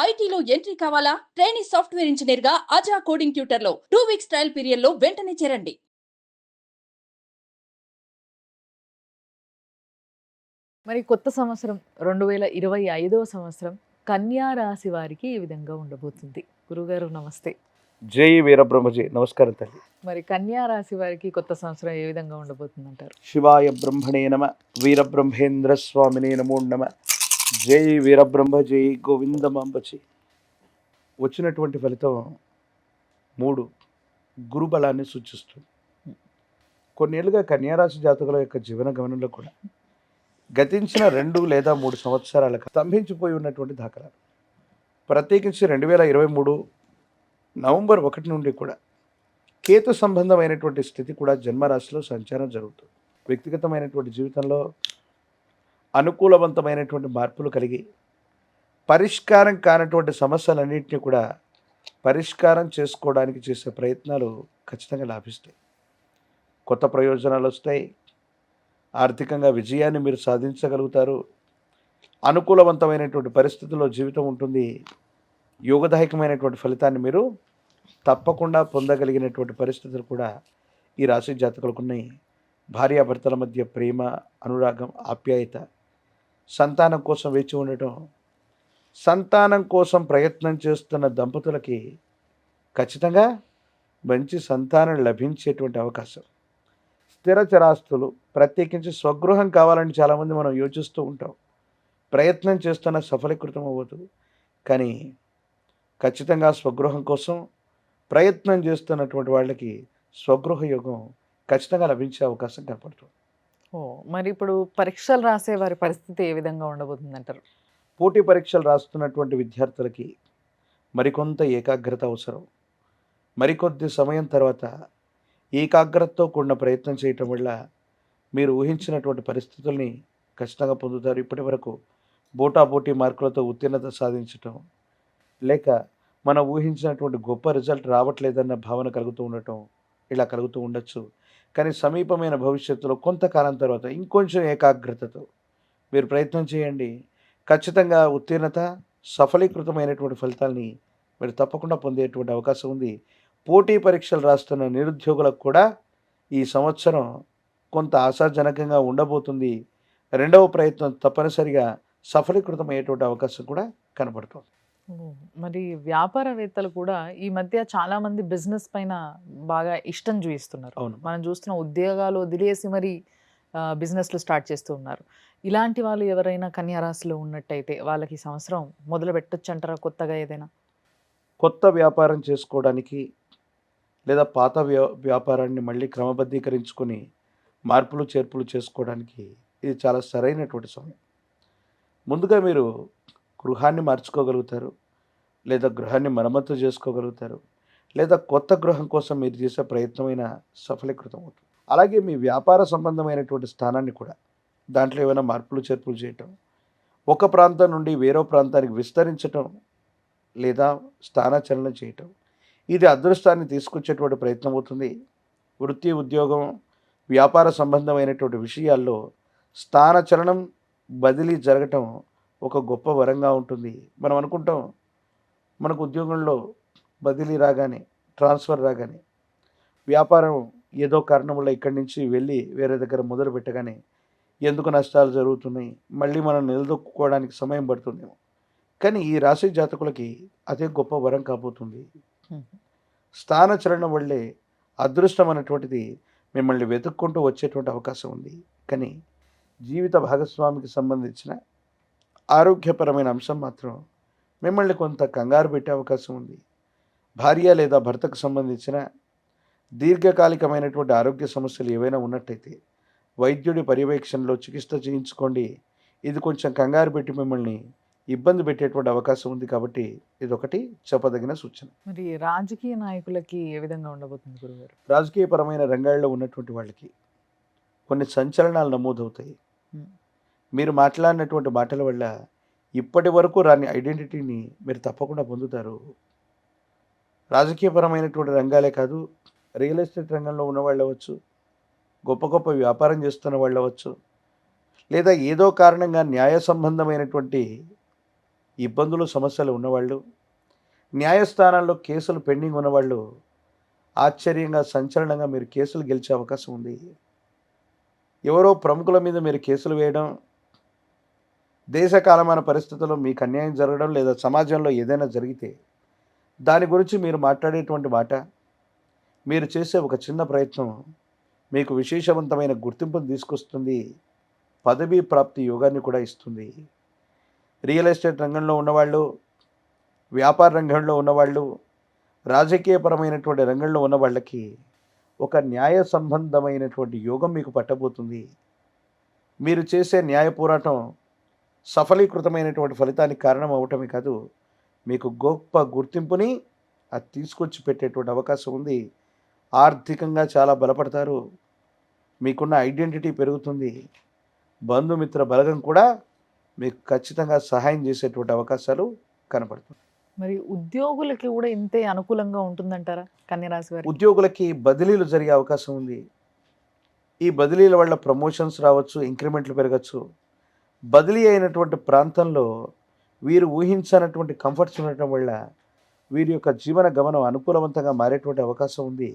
ఐటీలో ఎంట్రీ కావాలా? Trainee software engineer గా అజా కోడింగ్ ట్యూటర్ లో 2 వీక్స్ ట్రయల్ పీరియడ్ లో వెంటనే చేరండి. మరి కొత్త సంవత్సరం 2025వ సంవత్సరం కన్యా రాశి వారికి ఈ విధంగా ఉండబోతుంది. గురుగారు నమస్తే. జై వీరబ్రహ్మజీ. నమస్కారం తల్లి. మరి కన్యా రాశి వారికి కొత్త సంవత్సరం ఏ విధంగా ఉండబోతుందంటారు? శివాయ బ్రహ్మణే నమ, వీరబ్రహ్మేంద్ర స్వామినే నమో నమ. జై వీరబ్రహ్మ, జై గోవిందమాంబచి. వచ్చినటువంటి ఫలితం 3 గురుబలాన్ని సూచిస్తుంది. కొన్నేళ్లుగా కన్యారాశి జాతకుల యొక్క జీవన గమనంలో కూడా గతించిన 2 లేదా 3 సంవత్సరాలకు స్తంభించిపోయి ఉన్నటువంటి దాఖలాలు, ప్రత్యేకించి 2023 నవంబర్ 1 నుండి కూడా కేతు సంబంధమైనటువంటి స్థితి కూడా జన్మరాశిలో సంచారం జరుగుతుంది. వ్యక్తిగతమైనటువంటి జీవితంలో అనుకూలవంతమైనటువంటి మార్పులు కలిగి పరిష్కారం కానటువంటి సమస్యలన్నింటినీ కూడా పరిష్కారం చేసుకోవడానికి చేసే ప్రయత్నాలు ఖచ్చితంగా లాభిస్తాయి. కొత్త ప్రయోజనాలు వస్తాయి. ఆర్థికంగా విజయాన్ని మీరు సాధించగలుగుతారు. అనుకూలవంతమైనటువంటి పరిస్థితుల్లో జీవితం ఉంటుంది. యోగదాయకమైనటువంటి ఫలితాన్ని మీరు తప్పకుండా పొందగలిగినటువంటి పరిస్థితులు కూడా ఈ రాశి జాతకులకు ఉన్నాయి. భార్యాభర్తల మధ్య ప్రేమ, అనురాగం, ఆప్యాయత, సంతానం కోసం వేచి ఉండటం, సంతానం కోసం ప్రయత్నం చేస్తున్న దంపతులకి ఖచ్చితంగా మంచి సంతానం లభించేటువంటి అవకాశం. స్థిర చరాస్తులు, ప్రత్యేకించి స్వగృహం కావాలని చాలామంది మనం యోచిస్తూ ఉంటాం. ప్రయత్నం చేస్తున్న సఫలీకృతం అవ్వదు. కానీ ఖచ్చితంగా స్వగృహం కోసం ప్రయత్నం చేస్తున్నటువంటి వాళ్ళకి స్వగృహ యోగం ఖచ్చితంగా లభించే అవకాశం కనపడుతుంది. మరి ఇప్పుడు పరీక్షలు రాసే వారి పరిస్థితి ఏ విధంగా ఉండబోతుంది అంటారు? పోటీ పరీక్షలు రాస్తున్నటువంటి విద్యార్థులకి మరికొంత ఏకాగ్రత అవసరం. మరికొద్ది సమయం తర్వాత ఏకాగ్రతతో కూడిన ప్రయత్నం చేయటం వల్ల మీరు ఊహించినటువంటి పరిస్థితుల్ని ఖచ్చితంగా పొందుతారు. ఇప్పటి వరకు పోటీ మార్కులతో ఉత్తీర్ణత సాధించటం, లేక మనం ఊహించినటువంటి గొప్ప రిజల్ట్ రావట్లేదన్న భావన కలుగుతూ ఉండటం, ఇలా కలుగుతూ ఉండొచ్చు. కానీ సమీపమైన భవిష్యత్తులో కొంతకాలం తర్వాత ఇంకొంచెం ఏకాగ్రతతో మీరు ప్రయత్నం చేయండి. ఖచ్చితంగా ఉత్తీర్ణత, సఫలీకృతమైనటువంటి ఫలితాల్ని మీరు తప్పకుండా పొందేటువంటి అవకాశం ఉంది. పోటీ పరీక్షలు రాస్తున్న నిరుద్యోగులకు కూడా ఈ సంవత్సరం కొంత ఆశాజనకంగా ఉండబోతుంది. 2వ ప్రయత్నం తప్పనిసరిగా సఫలీకృతమయ్యేటువంటి అవకాశం కూడా కనబడుతుంది. మరి వ్యాపారవేత్తలు కూడా ఈ మధ్య చాలా మంది బిజినెస్ పైన బాగా ఇష్టం చూపిస్తున్నారు. అవును. మనం చూస్తున్న ఉద్యోగాలు వదిలేసి మరి బిజినెస్లు స్టార్ట్ చేస్తూ ఉన్నారు. ఇలాంటి వాళ్ళు ఎవరైనా కన్యా రాశిలో ఉన్నట్టయితే వాళ్ళకి ఈ సంవత్సరం మొదలు పెట్టొచ్చు అంటారా కొత్తగా ఏదైనా? కొత్త వ్యాపారం చేసుకోవడానికి లేదా పాత వ్యాపారాన్ని మళ్ళీ క్రమబద్ధీకరించుకొని మార్పులు చేర్పులు చేసుకోవడానికి ఇది చాలా సరైనటువంటి సమయం. ముందుగా మీరు గృహాన్ని మార్చుకోగలుగుతారు, లేదా గృహాన్ని మరమ్మతు చేసుకోగలుగుతారు, లేదా కొత్త గృహం కోసం మీరు చేసే ప్రయత్నమైన సఫలీకృతం అవుతుంది. అలాగే మీ వ్యాపార సంబంధమైనటువంటి స్థానాన్ని కూడా దాంట్లో ఏమైనా మార్పులు చేర్పులు చేయటం, ఒక ప్రాంతం నుండి వేరో ప్రాంతానికి విస్తరించటం, లేదా స్థానచలనం చేయటం, ఇది అదృష్టాన్ని తీసుకొచ్చేటువంటి ప్రయత్నం అవుతుంది. వృత్తి, ఉద్యోగం, వ్యాపార సంబంధమైనటువంటి విషయాల్లో స్థానచలనం, బదిలీ జరగటం ఒక గొప్ప వరంగా ఉంటుంది. మనం అనుకుంటాం మనకు ఉద్యోగంలో బదిలీ రాగానే, ట్రాన్స్ఫర్ రాగానే, వ్యాపారం ఏదో కారణం వల్ల ఇక్కడి నుంచి వెళ్ళి వేరే దగ్గర మొదలు పెట్టగానే ఎందుకు నష్టాలు జరుగుతున్నాయి, మళ్ళీ మనం నిలదొక్కుకోవడానికి సమయం పడుతుందేమో. కానీ ఈ రాశి జాతకులకి అదే గొప్ప వరం కాబోతుంది. స్థానచలనం వల్లే అదృష్టం అనేటువంటిది మిమ్మల్ని వెతుక్కుంటూ వచ్చేటువంటి అవకాశం ఉంది. కానీ జీవిత భాగస్వామికి సంబంధించిన ఆరోగ్యపరమైన అంశం మాత్రం మిమ్మల్ని కొంత కంగారు పెట్టే అవకాశం ఉంది. భార్య లేదా భర్తకు సంబంధించిన దీర్ఘకాలికమైనటువంటి ఆరోగ్య సమస్యలు ఏవైనా ఉన్నట్టయితే వైద్యుడి పర్యవేక్షణలో చికిత్స చేయించుకోండి. ఇది కొంచెం కంగారు పెట్టి మిమ్మల్ని ఇబ్బంది పెట్టేటువంటి అవకాశం ఉంది. కాబట్టి ఇదొకటి చెప్పదగిన సూచన. మరి రాజకీయ నాయకులకి ఏ విధంగా ఉండబోతుంది గురుగారు? రాజకీయపరమైన రంగాల్లో ఉన్నటువంటి వాళ్ళకి కొన్ని సంచలనాలు నమోదవుతాయి. మీరు మాట్లాడినటువంటి మాటల వల్ల ఇప్పటి వరకు రాని ఐడెంటిటీని మీరు తప్పకుండా పొందుతారు. రాజకీయపరమైనటువంటి రంగాలే కాదు, రియల్ ఎస్టేట్ రంగంలో ఉన్నవాళ్ళు అవ్వచ్చు, గొప్ప గొప్ప వ్యాపారం చేస్తున్న వాళ్ళు అవ్వచ్చు, లేదా ఏదో కారణంగా న్యాయ సంబంధమైనటువంటి ఇబ్బందులు సమస్యలు ఉన్నవాళ్ళు, న్యాయస్థానాల్లో కేసులు పెండింగ్ ఉన్నవాళ్ళు ఆశ్చర్యంగా సంచలనంగా మీరు కేసులు గెలిచే అవకాశం ఉంది. ఎవరో ప్రముఖుల మీద మీరు కేసులు వేయడం, దేశ కాలమాన పరిస్థితుల్లో మీకు అన్యాయం జరగడం లేదా సమాజంలో ఏదైనా జరిగితే దాని గురించి మీరు మాట్లాడేటువంటి మాట, మీరు చేసే ఒక చిన్న ప్రయత్నం మీకు విశేషవంతమైన గుర్తింపును తీసుకొస్తుంది, పదవీ ప్రాప్తి యోగాన్ని కూడా ఇస్తుంది. రియల్ ఎస్టేట్ రంగంలో ఉన్నవాళ్ళు, వ్యాపార రంగంలో ఉన్నవాళ్ళు, రాజకీయపరమైనటువంటి రంగంలో ఉన్న వాళ్ళకి ఒక న్యాయ సంబంధమైనటువంటి యోగం మీకు పట్టబోతుంది. మీరు చేసే న్యాయ పోరాటం సఫలీకృతమైనటువంటి ఫలితానికి కారణం అవటమే కాదు, మీకు గొప్ప గుర్తింపుని అది తీసుకొచ్చి పెట్టేటువంటి అవకాశం ఉంది. ఆర్థికంగా చాలా బలపడతారు, మీకున్న ఐడెంటిటీ పెరుగుతుంది, బంధుమిత్ర బలగం కూడా మీకు ఖచ్చితంగా సహాయం చేసేటువంటి అవకాశాలు కనపడుతుంది. మరి ఉద్యోగులకి కూడా ఇంతే అనుకూలంగా ఉంటుందంటారా కన్యరాశి వారికి? ఉద్యోగులకి బదిలీలు జరిగే అవకాశం ఉంది. ఈ బదిలీల వల్ల ప్రమోషన్స్ రావచ్చు, ఇంక్రిమెంట్లు పెరగచ్చు. బదిలీ అయినటువంటి ప్రాంతంలో వీరు ఊహించనటువంటి కంఫర్ట్స్ ఉండటం వల్ల వీరి యొక్క జీవన గమనం అనుకూలవంతంగా మారేటువంటి అవకాశం ఉంది.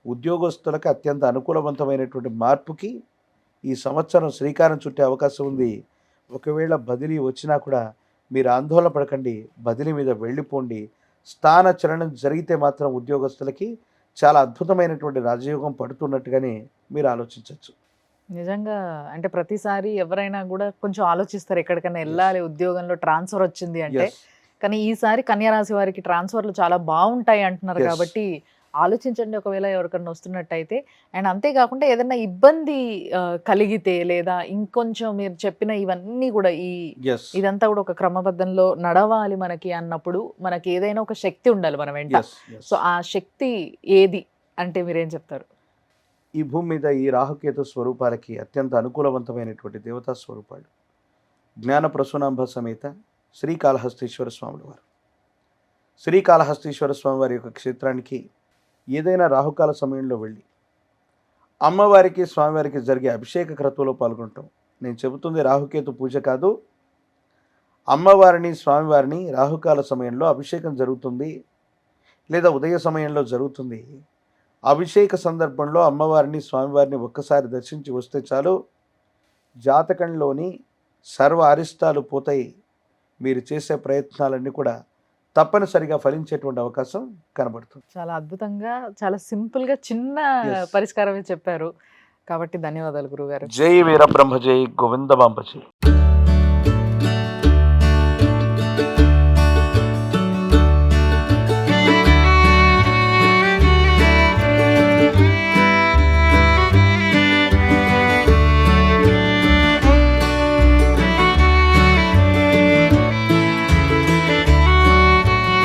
ఉద్యోగస్తులకు అత్యంత అనుకూలవంతమైనటువంటి మార్పుకి ఈ సంవత్సరం శ్రీకారం చుట్టే అవకాశం ఉంది. ఒకవేళ బదిలీ వచ్చినా కూడా మీరు ఆందోళన పడకండి, బదిలీ మీద వెళ్ళిపోండి. స్థాన చలనం జరిగితే మాత్రం ఉద్యోగస్తులకి చాలా అద్భుతమైనటువంటి రాజయోగం పడుతున్నట్టుగానే మీరు ఆలోచించవచ్చు. నిజంగా అంటే ప్రతిసారి ఎవరైనా కూడా కొంచెం ఆలోచిస్తారు ఎక్కడికైనా వెళ్ళాలి, ఉద్యోగంలో ట్రాన్స్ఫర్ వచ్చింది అంటే. ఎస్, కానీ ఈసారి కన్యరాశి వారికి ట్రాన్స్ఫర్లు చాలా బాగుంటాయి అంటున్నారు Yes. కాబట్టి ఆలోచించండి ఒకవేళ ఎవరికైనా వస్తున్నట్టయితే. అండ్ అంతేకాకుండా ఏదైనా ఇబ్బంది కలిగితే లేదా ఇంకొంచెం మీరు చెప్పిన ఇవన్నీ కూడా ఎస్, ఇదంతా కూడా ఒక క్రమబద్ధంలో నడవాలి మనకి అన్నప్పుడు మనకి ఏదైనా ఒక శక్తి ఉండాలి మన వెంట. Yes, yes. సో ఆ శక్తి ఏది అంటే మీరేం చెప్తారు? ఈ భూమి మీద ఈ రాహుకేతు స్వరూపాలకి అత్యంత అనుకూలవంతమైనటువంటి దేవతా స్వరూపాలు జ్ఞాన ప్రసూనాంబ సమేత శ్రీకాళహస్తీశ్వర స్వాముల వారు. శ్రీకాళహస్తీశ్వర స్వామి వారి యొక్క క్షేత్రానికి ఏదైనా రాహుకాల సమయంలో వెళ్ళి అమ్మవారికి స్వామివారికి జరిగే అభిషేక క్రతువులో పాల్గొంటాం. నేను చెబుతుంది రాహుకేతు పూజ కాదు, అమ్మవారిని స్వామివారిని రాహుకాల సమయంలో అభిషేకం జరుగుతుంది లేదా ఉదయ సమయంలో జరుగుతుంది. అభిషేక సందర్భంలో అమ్మవారిని స్వామివారిని ఒక్కసారి దర్శించి వస్తే చాలు, జాతకంలోని సర్వ అరిష్టాలు పోతాయి. మీరు చేసే ప్రయత్నాలన్నీ కూడా తప్పనిసరిగా ఫలించేటువంటి అవకాశం కనబడుతుంది. చాలా అద్భుతంగా చాలా సింపుల్ గా చిన్న Yes. పరిష్కారమే చెప్పారు కాబట్టి ధన్యవాదాలు గురుగారు. జై వీరబ్రహ్మ జై గోవింద బాంబ జై.